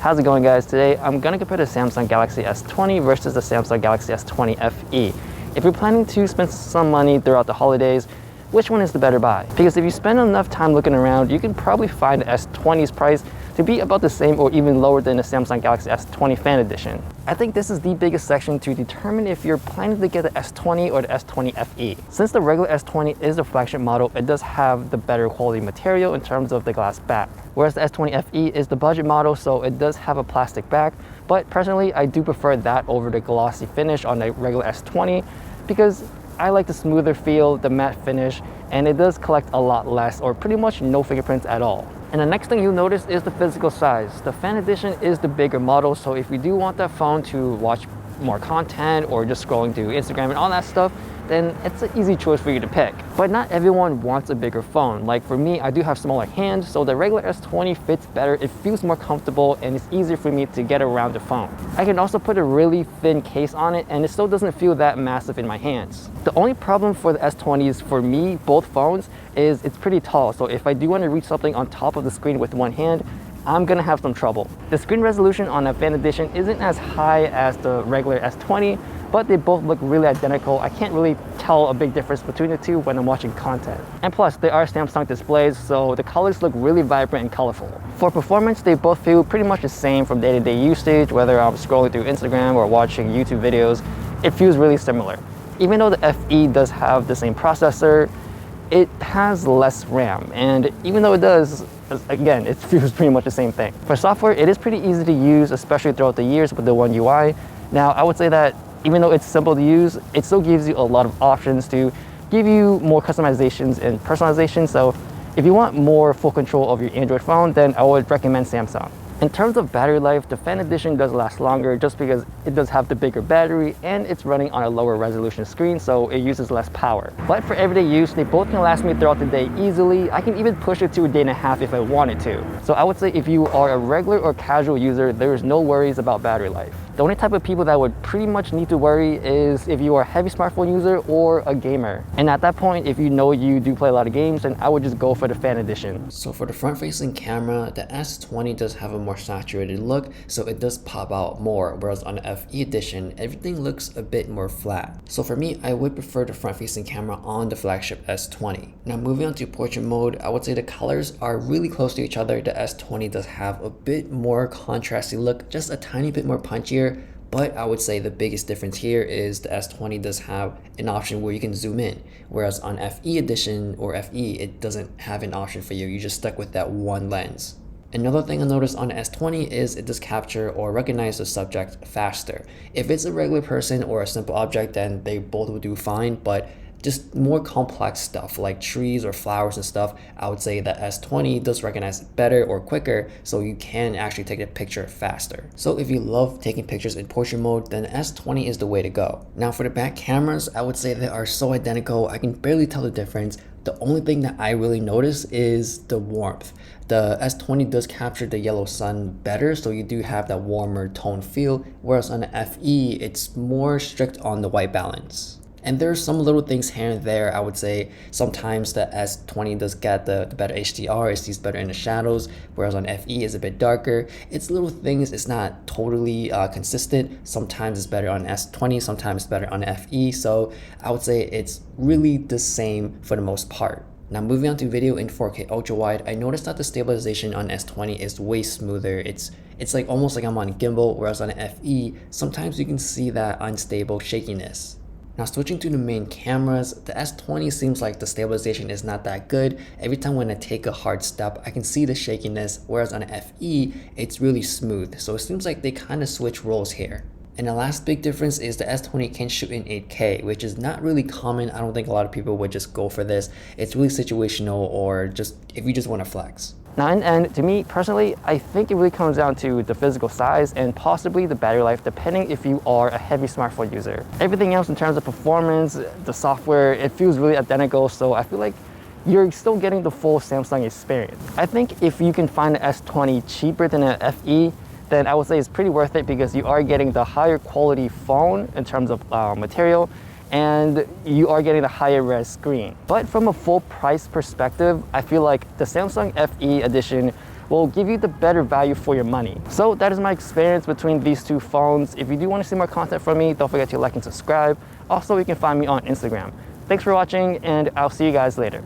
How's it going, guys? Today I'm going to compare the Samsung Galaxy S20 versus the Samsung Galaxy S20 FE. If you're planning to spend some money throughout the holidays, which one is the better buy? Because if you spend enough time looking around, you can probably find the S20's price to be about the same or even lower than the Samsung Galaxy S20 Fan Edition. I think this is the biggest section to determine if you're planning to get the S20 or the S20 FE. Since the regular S20 is the flagship model, it does have the better quality material in terms of the glass back. Whereas the S20 FE is the budget model, so it does have a plastic back. But personally, I do prefer that over the glossy finish on the regular S20 because I like the smoother feel, the matte finish, and it does collect a lot less or pretty much no fingerprints at all. And the next thing you'll notice is the physical size. The Fan Edition is the bigger model, so if you do want that phone to watch more content or just scrolling through Instagram and all that stuff, then it's an easy choice for you to pick. But not everyone wants a bigger phone. Like for me, I do have smaller hands, so the regular S20 fits better, it feels more comfortable, and it's easier for me to get around the phone. I can also put a really thin case on it, and it still doesn't feel that massive in my hands. The only problem for the S20s, for me, both phones, is it's pretty tall, so if I do want to reach something on top of the screen with one hand, I'm gonna have some trouble. The screen resolution on the Fan Edition isn't as high as the regular S20, but they both look really identical. I can't really tell a big difference between the two when I'm watching content. And plus, they are Samsung displays, so the colors look really vibrant and colorful. For performance, they both feel pretty much the same from day-to-day usage, whether I'm scrolling through Instagram or watching YouTube videos, it feels really similar. Even though the FE does have the same processor, it has less RAM, and even though it does, again, it feels pretty much the same thing. For software, it is pretty easy to use, especially throughout the years with the One UI. Now, I would say that even though it's simple to use, it still gives you a lot of options to give you more customizations and personalization. So if you want more full control of your Android phone, then I would recommend Samsung. In terms of battery life, the Fan Edition does last longer just because it does have the bigger battery and it's running on a lower resolution screen, so it uses less power. But for everyday use, they both can last me throughout the day easily. I can even push it to a day and a half if I wanted to. So I would say if you are a regular or casual user, there is no worries about battery life. The only type of people that would pretty much need to worry is if you are a heavy smartphone user or a gamer. And at that point, if you know you do play a lot of games, then I would just go for the Fan Edition. So for the front-facing camera, the S20 does have a more saturated look, so it does pop out more, whereas on the FE edition, everything looks a bit more flat. So for me, I would prefer the front-facing camera on the flagship S20. Now moving on to portrait mode, I would say the colors are really close to each other. The S20 does have a bit more contrasty look, just a tiny bit more punchier. But I would say the biggest difference here is the S20 does have an option where you can zoom in, whereas on FE edition or FE, it doesn't have an option for you. You're just stuck with that one lens. Another thing I noticed on the S20 is it does capture or recognize the subject faster. If it's a regular person or a simple object, then they both will do fine, but just more complex stuff like trees or flowers and stuff, I would say that S20 does recognize it better or quicker, so you can actually take a picture faster. So if you love taking pictures in portrait mode, then S20 is the way to go. Now for the back cameras, I would say they are so identical, I can barely tell the difference. The only thing that I really notice is the warmth. The S20 does capture the yellow sun better, so you do have that warmer tone feel, whereas on the FE, it's more strict on the white balance. And there's some little things here and there. I would say sometimes the S20 does get the better HDR, it sees better in the shadows, whereas on FE is a bit darker. It's little things, it's not totally consistent. Sometimes it's better on S20, sometimes it's better on FE. So I would say it's really the same for the most part. Now moving on to video in 4K ultra wide, I noticed that the stabilization on S20 is way smoother. It's like almost like I'm on gimbal, whereas on FE, sometimes you can see that unstable shakiness. Now switching to the main cameras, the S20 seems like the stabilization is not that good. Every time when I take a hard step, I can see the shakiness, whereas on FE, it's really smooth. So it seems like they kind of switch roles here. And the last big difference is the S20 can shoot in 8K, which is not really common. I don't think a lot of people would just go for this. It's really situational or just if you just want to flex. Now, and to me personally, I think it really comes down to the physical size and possibly the battery life, depending if you are a heavy smartphone user. Everything else in terms of performance, the software, it feels really identical, so I feel like you're still getting the full Samsung experience. I think if you can find the S20 cheaper than an FE, then I would say it's pretty worth it because you are getting the higher quality phone in terms of material, and you are getting the higher res screen. But from a full price perspective, I feel like the Samsung FE edition will give you the better value for your money. So that is my experience between these two phones. If you do want to see more content from me, don't forget to like and subscribe. Also, you can find me on Instagram. Thanks for watching, and I'll see you guys later.